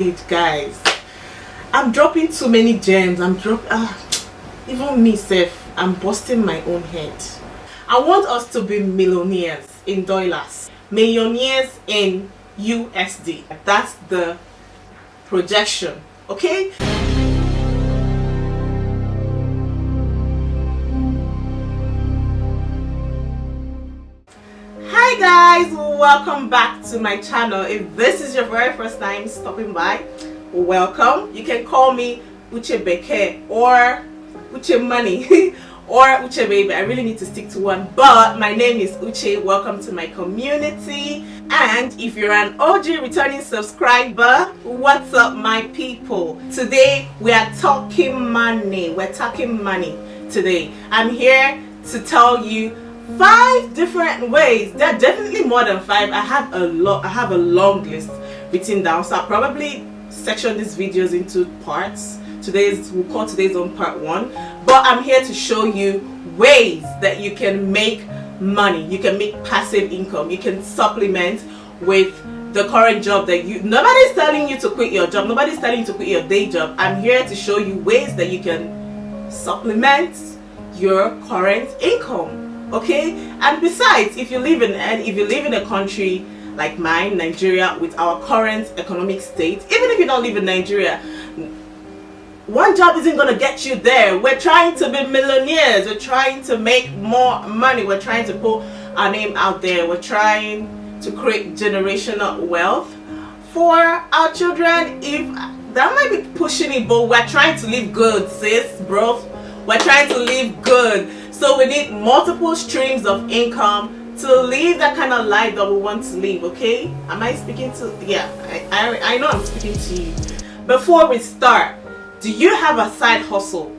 Guys, I'm dropping too many gems. Even me self, I'm busting my own head. I want us to be millionaires in dollars, millionaires in USD. That's the projection, okay? Hi guys, welcome back to my channel. If this is your very first time stopping by, welcome. You can call me Uche Beke or Uche Money or Uche Baby. I really need to stick to one, but my name is Uche. Welcome to my community. And if you're an OG returning subscriber, what's up my people? Today we are talking money. We're talking money today. I'm here to tell you 5 different ways. There are definitely more than 5. I have a long list written down, so I'll probably section these videos into parts. We'll call today's on part 1, but I'm here to show you ways that you can make money. You can make passive income. You can supplement with the current job that nobody's telling you to quit your job. Nobody's telling you to quit your day job. I'm here to show you ways that you can supplement your current income. Okay, and besides, if you live in a country like mine, Nigeria, with our current economic state, even if you don't live in Nigeria, one job isn't going to get you there. We're trying to be millionaires. We're trying to make more money. We're trying to put our name out there. We're trying to create generational wealth for our children. If that might be pushing it, but we're trying to live good, sis, bro. We're trying to live good. So we need multiple streams of income to live that kind of life that we want to live, okay? Am I speaking to, yeah, I know I'm speaking to you. Before we start, do you have a side hustle?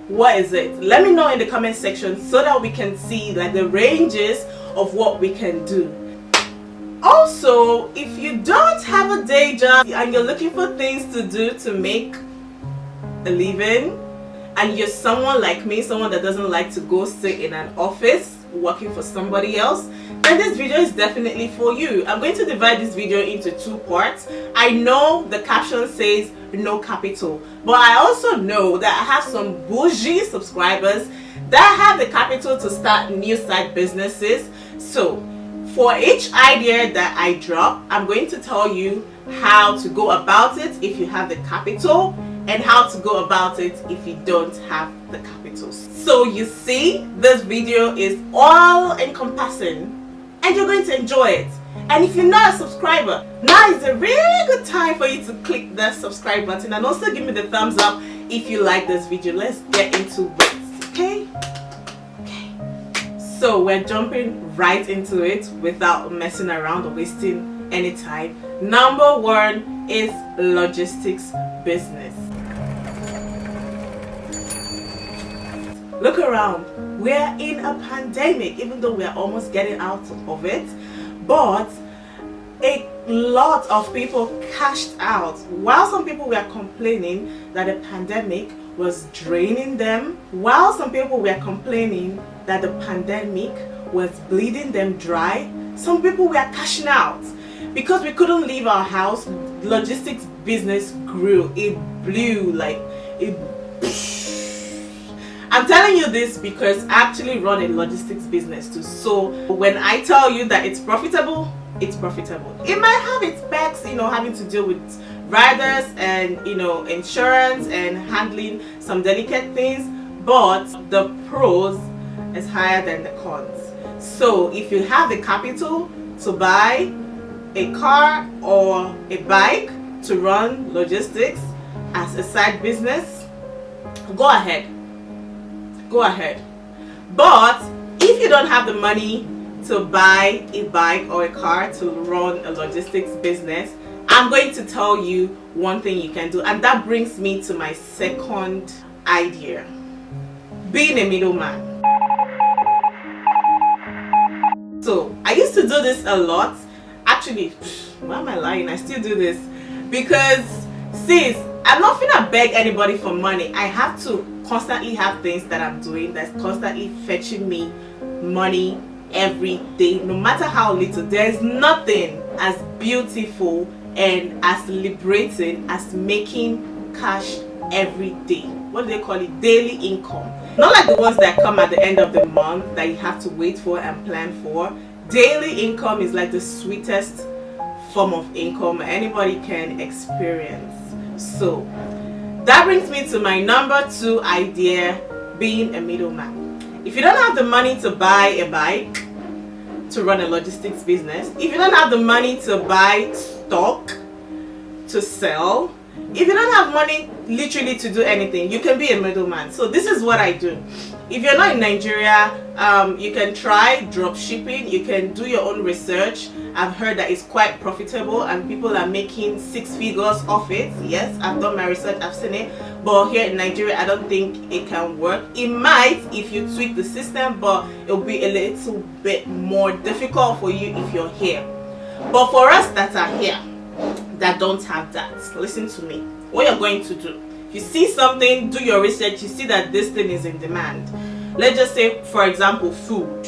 What is it? Let me know in the comment section so that we can see like the ranges of what we can do. Also, if you don't have a day job and you're looking for things to do to make a living, and you're someone like me, someone that doesn't like to go sit in an office working for somebody else, then this video is definitely for you. I'm going to divide this video into 2 parts. I know the caption says no capital, but I also know that I have some bougie subscribers that have the capital to start new side businesses. So for each idea that I drop, I'm going to tell you how to go about it if you have the capital, and how to go about it if you don't have the capital. So you see, this video is all encompassing and you're going to enjoy it. And if you're not a subscriber, now is a really good time for you to click the subscribe button and also give me the thumbs up if you like this video. Let's get into it, okay? So we're jumping right into it without messing around or wasting any time. Number 1 is logistics business. Look around. We're in a pandemic, even though we're almost getting out of it, but a lot of people cashed out. While some people were complaining that the pandemic was draining them, while some people were complaining that the pandemic was bleeding them dry, some people were cashing out. Because we couldn't leave our house, logistics business grew. It blew like it. I'm telling you this because I actually run a logistics business too. So when I tell you that it's profitable, it's profitable. It might have its perks, having to deal with riders and insurance and handling some delicate things, but the pros is higher than the cons. So if you have the capital to buy a car or a bike to run logistics as a side business, go ahead. But if you don't have the money to buy a bike or a car to run a logistics business, I'm going to tell you one thing you can do, and that brings me to my second idea: being a middleman. So I used to do this a lot. Actually, why am I lying? I still do this because, sis, I'm not gonna beg anybody for money. I have to constantly have things that I'm doing that's constantly fetching me money every day, no matter how little. There's nothing as beautiful and as liberating as making cash every day. What do they call it? Daily income. Not like the ones that come at the end of the month that you have to wait for and plan for. Daily income is like the sweetest form of income anybody can experience. So that brings me to my number 2 idea, being a middleman. If you don't have the money to buy a bike to run a logistics business, if you don't have the money to buy stock to sell, if you don't have money literally to do anything, you can be a middleman. So this is what I do. If you're not in Nigeria, you can try drop shipping. You can do your own research. I've heard that it's quite profitable and people are making 6 figures off it. Yes, I've done my research, I've seen it. But here in Nigeria, I don't think it can work. It might if you tweak the system, but it'll be a little bit more difficult for you if you're here. But for us that are here, that don't have that, listen to me. What you're going to do, if you see something, do your research, you see that this thing is in demand. Let's just say, for example, food.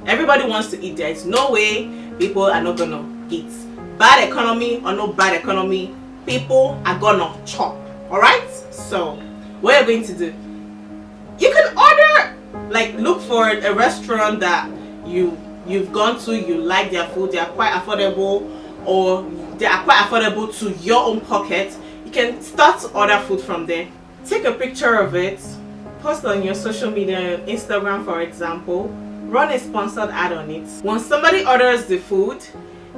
Everybody wants to eat. There is no way people are not gonna eat. Bad economy or no bad economy, people are gonna chop. Alright? So what you're going to do, you can order, like look for a restaurant that you've gone to, you like their food, they are quite affordable, or they are quite affordable to your own pocket. You can start to order food from there. Take a picture of it, post on your social media, Instagram for example, run a sponsored ad on it. Once somebody orders the food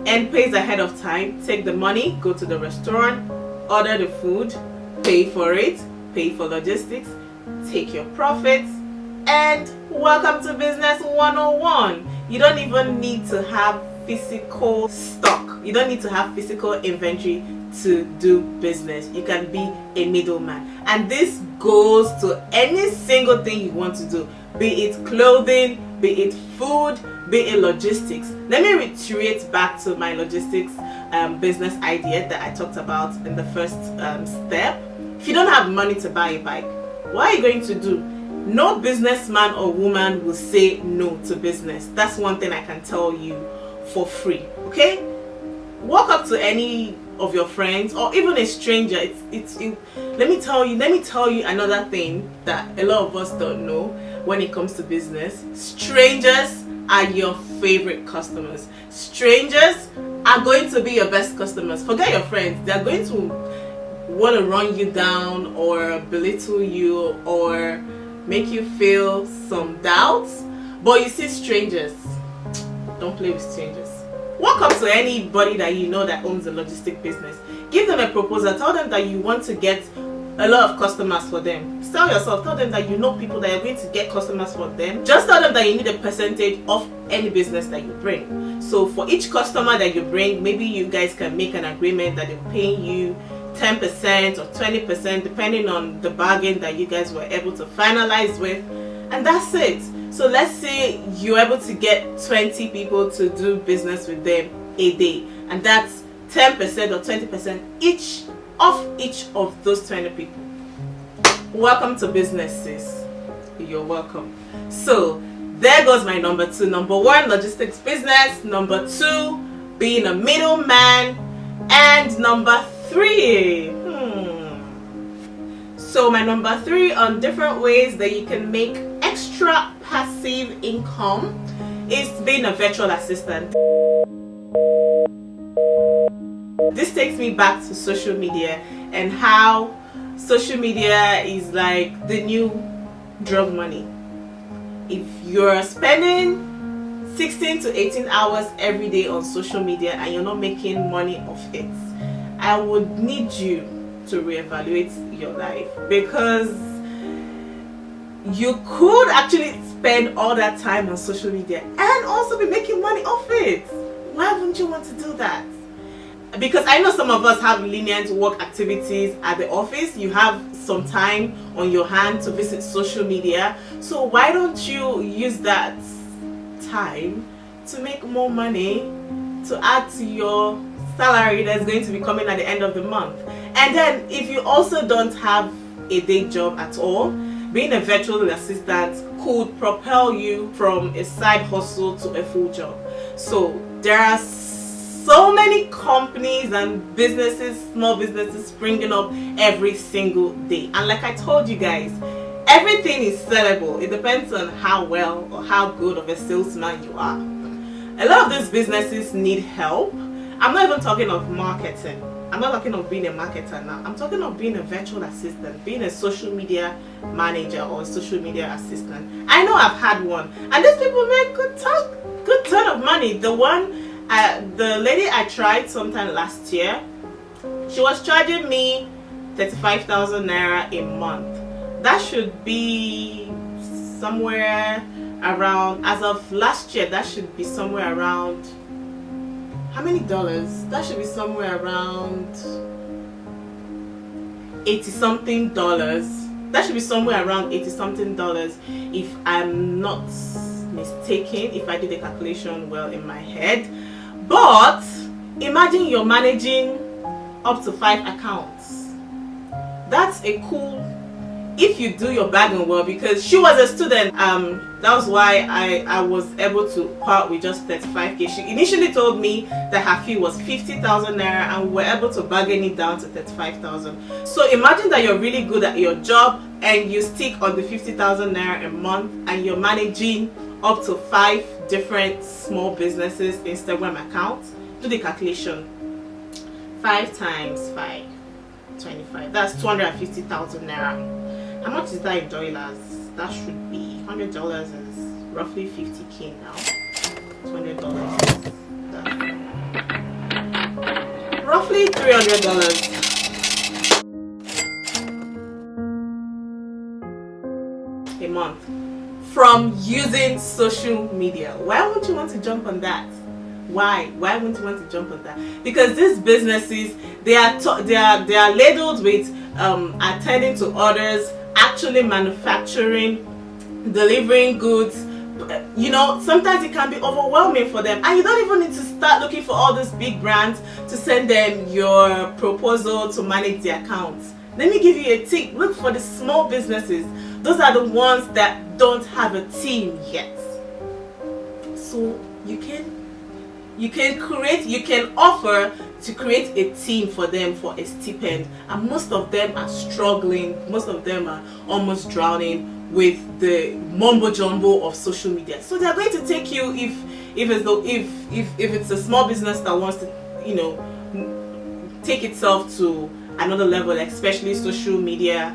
and pays ahead of time, take the money, go to the restaurant, order the food, pay for it, pay for logistics, take your profits, and welcome to business 101. You don't even need to have physical stock. You don't need to have physical inventory to do business. You can be a middleman, and this goes to any single thing you want to do, be it clothing, be it food, be it logistics. Let me reiterate back to my logistics business idea that I talked about in the first step. If you don't have money to buy a bike, what are you going to do? No businessman or woman will say no to business. That's one thing I can tell you for free. Okay, walk up to any of your friends or even a stranger. Let me tell you another thing that a lot of us don't know when it comes to business. Strangers are your favorite customers. Strangers are going to be your best customers. Forget your friends. They're going to want to run you down or belittle you or make you feel some doubts. But you see, strangers, don't play with strangers. Walk up to anybody that you know that owns a logistic business. Give them a proposal. Tell them that you want to get a lot of customers for them. Sell yourself. Tell them that you know people that are going to get customers for them. Just tell them that you need a percentage of any business that you bring. So for each customer that you bring, maybe you guys can make an agreement that they're paying you 10% or 20% depending on the bargain that you guys were able to finalize with, and that's it. So let's say you're able to get 20 people to do business with them a day, and that's 10% or 20% each of those 20 people. Welcome to business, sis. You're welcome. So there goes my number 2. Number 1, logistics business. Number 2, being a middleman. And number 3, so my number 3 on different ways that you can make extra passive income is being a virtual assistant. This takes me back to social media and how social media is like the new drug money. If you're spending 16 to 18 hours every day on social media and you're not making money off it, I would need you to reevaluate your life, because you could actually spend all that time on social media and also be making money off it. Why wouldn't you want to do that? Because I know some of us have lenient work activities at the office. You have some time on your hand to visit social media. So why don't you use that time to make more money, to add to your salary that's going to be coming at the end of the month? And then if you also don't have a day job at all, being a virtual assistant could propel you from a side hustle to a full job. So there are so many companies and businesses, small businesses springing up every single day. And like I told you guys, everything is sellable. It depends on how well or how good of a salesman you are. A lot of these businesses need help. I'm not even talking of marketing. I'm not talking of being a marketer now. I'm talking of being a virtual assistant, being a social media manager or a social media assistant. I know I've had one, and these people make good ton of money. The lady I tried sometime last year, she was charging me 35,000 naira a month. That should be somewhere around, as of last year, that should be somewhere around, how many dollars? That should be somewhere around 80 something dollars. That should be somewhere around 80 something dollars, if I'm not mistaken, if I did the calculation well in my head. But imagine you're managing up to 5 accounts. That's a cool, if you do your bagging well, because she was a student. That was why I was able to part with just 35k. She initially told me that her fee was 50,000 naira, and we were able to bargain it down to 35,000. So imagine that you're really good at your job and you stick on the 50,000 naira a month, and you're managing up to 5 different small businesses Instagram accounts. Do the calculation. 5 times 5, 25. That's 250,000 naira. How much is that in dollars? That should be $100 is roughly 50k now. $200 is roughly $300 a month from using social media. Why won't you want to jump on that? Why wouldn't you want to jump on that? Because these businesses, they are ladled with attending to orders, actually manufacturing, delivering goods. You know, sometimes it can be overwhelming for them, and you don't even need to start looking for all these big brands to send them your proposal to manage the accounts. Let me give you a tip. Look for the small businesses. Those are the ones that don't have a team yet. So you can offer to create a team for them for a stipend, and most of them are struggling. Most of them are almost drowning with the mumbo jumbo of social media. So they're going to take you if it's a small business that wants to, you know, take itself to another level, especially social media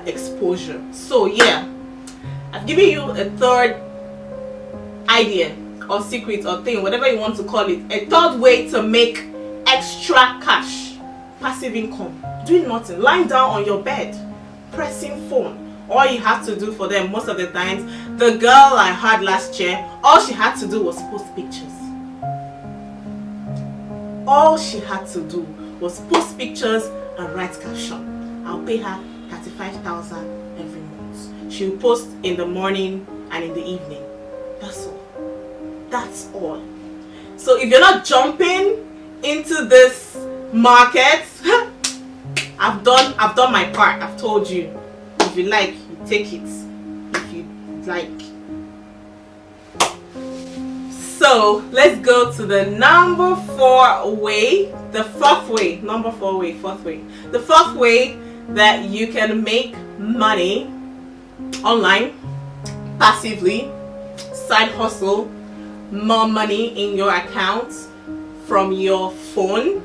exposure. So yeah, I've given you a third idea or secret or thing, whatever you want to call it, a third way to make extra cash, passive income, doing nothing, lying down on your bed, pressing phone. All you have to do for them, most of the times, the girl I had last year, all she had to do was post pictures. All she had to do was post pictures and write caption. I'll pay her 35,000 every month. She'll post in the morning and in the evening. That's all. That's all. So if you're not jumping into this market, I've done my part. I've told you. If you like, you take it. If you like. So let's go to the number 4 way, the fourth way, the fourth way that you can make money online, passively, side hustle, more money in your account from your phone.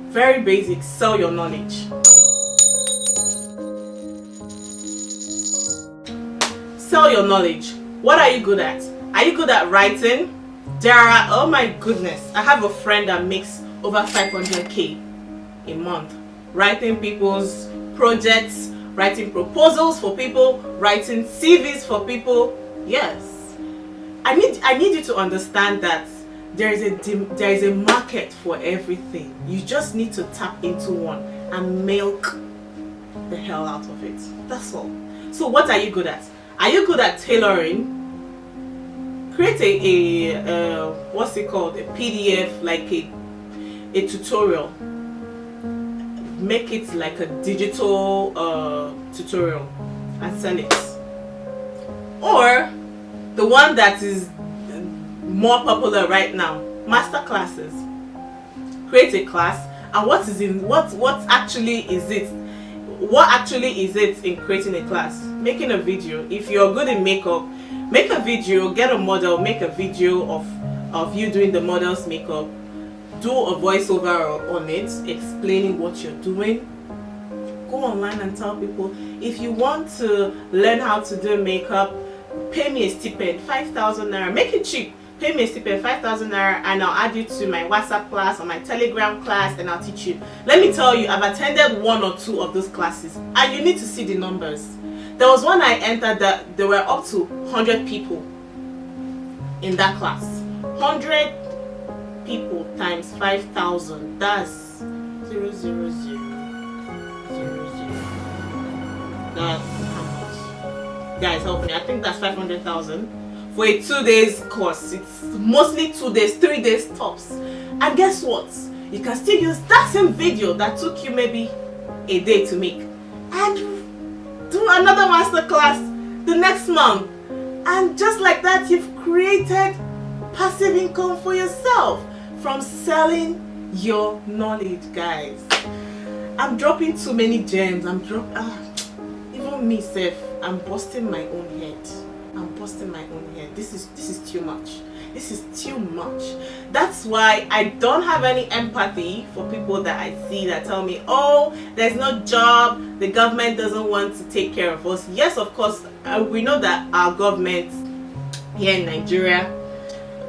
Very basic. Sell your knowledge. Sell your knowledge. What are you good at? Are you good at writing? Oh my goodness, I have a friend that makes over 500k a month writing people's projects, writing proposals for people, writing CVs for people. Yes, I need you to understand that there is a market for everything. You just need to tap into one and milk the hell out of it. That's all. So what are you good at? Are you good at tailoring? Create a what's it called? A PDF, like a tutorial. Make it like a digital tutorial and sell it. Or the one that is more popular right now, master classes. Create a class, and what actually is it? What actually is it in creating a class? Making a video. If you're good in makeup, make a video, get a model, make a video of you doing the model's makeup, do a voiceover on it explaining what you're doing. Go online and tell people, if you want to learn how to do makeup, pay me a stipend, 5,000 naira, make it cheap. Pay me a stipend, 5,000 naira, and I'll add you to my WhatsApp class or my Telegram class, and I'll teach you. Let me tell you, I've attended 1 or 2 of those classes, and you need to see the numbers. There was one I entered that there were up to 100 people in that class. 100 people times 5,000, that's 000. That's how much? Guys, help me. I think that's 500,000 for a 2 days course. It's mostly 2 days, 3 days tops. And guess what? You can still use that same video that took you maybe a day to make and do another masterclass the next month. And just like that, you've created passive income for yourself from selling your knowledge, guys. I'm dropping too many gems. Even me self, I'm busting my own head. This is too much. This is too much. That's why I don't have any empathy for people that I see that tell me, oh, there's no job, the government doesn't want to take care of us. Yes, of course, we know that our government here in Nigeria,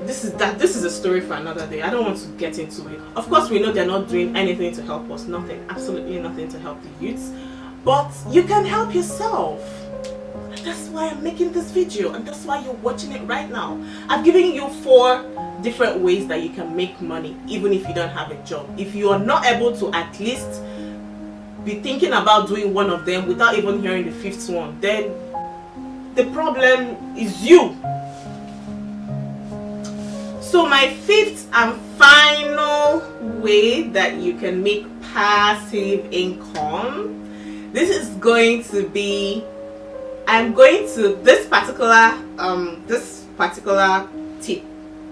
this is a story for another day. I don't want to get into it. Of course, we know they're not doing anything to help us. Nothing, absolutely nothing to help the youths. But you can help yourself. And that's why I'm making this video, and that's why you're watching it right now. I've given you 4 different ways that you can make money, even if you don't have a job. If you are not able to at least be thinking about doing one of them without even hearing the 5th one, then the problem is you. So my 5th and final way that you can make passive income, this is going to be, this particular tip,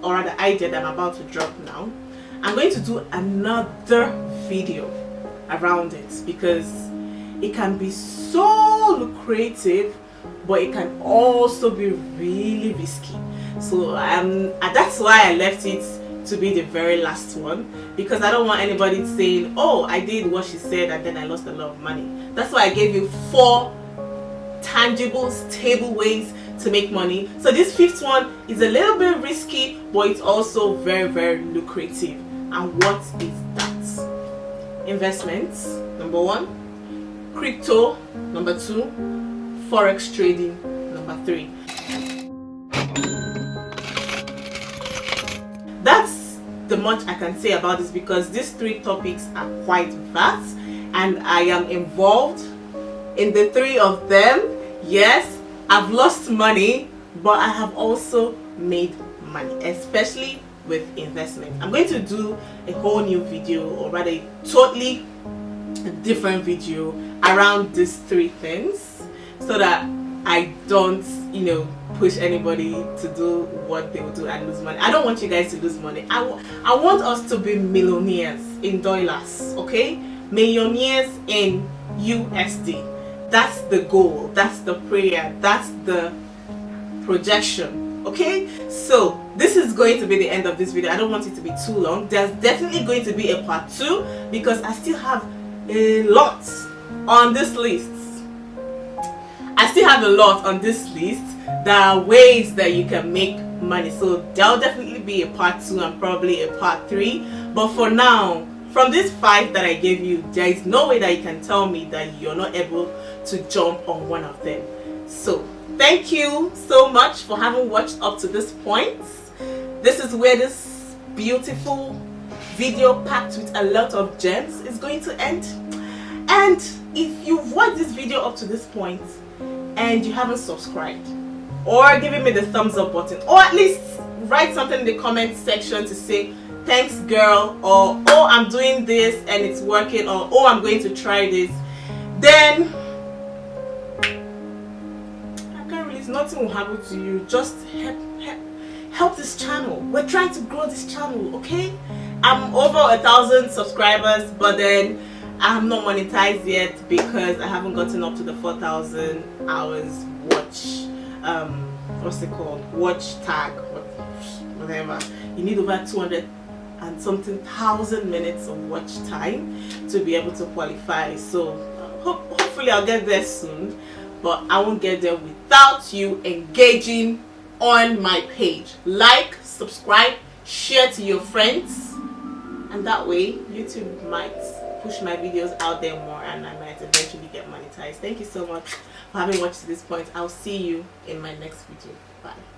or rather idea that I'm about to drop now, I'm going to do another video around it, because it can be so lucrative, but it can also be really risky. So that's why I left it to be the very last one, because I don't want anybody saying, oh, I did what she said and then I lost a lot of money. That's why I gave you 4 tangible, stable ways to make money. So this 5th one is a little bit risky, but it's also very, very lucrative. And what is that? Investments, number 1. Crypto, number 2. Forex trading, number 3. That's the much I can say about this, because these 3 topics are quite vast and I am involved in the 3 of them. Yes, I've lost money, but I have also made money, especially with investment. I'm going to do a whole new video, or rather a totally different video around these 3 things, so that I don't, push anybody to do what they will do and lose money. I don't want you guys to lose money. I want us to be millionaires in dollars, okay? Millionaires in USD. That's the goal. That's the prayer. That's the projection, okay? So this is going to be the end of this video. I don't want it to be too long. There's definitely going to be a part 2, because I still have a lot on this list. There are ways that you can make money, so there'll definitely be a part 2 and probably a part 3. But for now, from these 5 that I gave you, there is no way that you can tell me that you're not able to jump on one of them. So thank you so much for having watched up to this point. This is where this beautiful video packed with a lot of gems is going to end. And if you've watched this video up to this point and you haven't subscribed, or giving me the thumbs up button, or at least write something in the comment section to say thanks girl, or oh, I'm doing this and it's working, or oh, I'm going to try this, then I can't release, nothing will happen to you. Just help this channel. We're trying to grow this channel, okay? I'm over 1,000 subscribers, but then I'm not monetized yet because I haven't gotten up to the 4,000 hours watch what's it called, watch tag, whatever. You need over 200 and something thousand minutes of watch time to be able to qualify. So hopefully I'll get there soon, but I won't get there without you engaging on my page. Like, subscribe, share to your friends, and that way YouTube might push my videos out there more and I might eventually get monetized. Thank you so much for having watched to this point. I'll see you in my next video. Bye.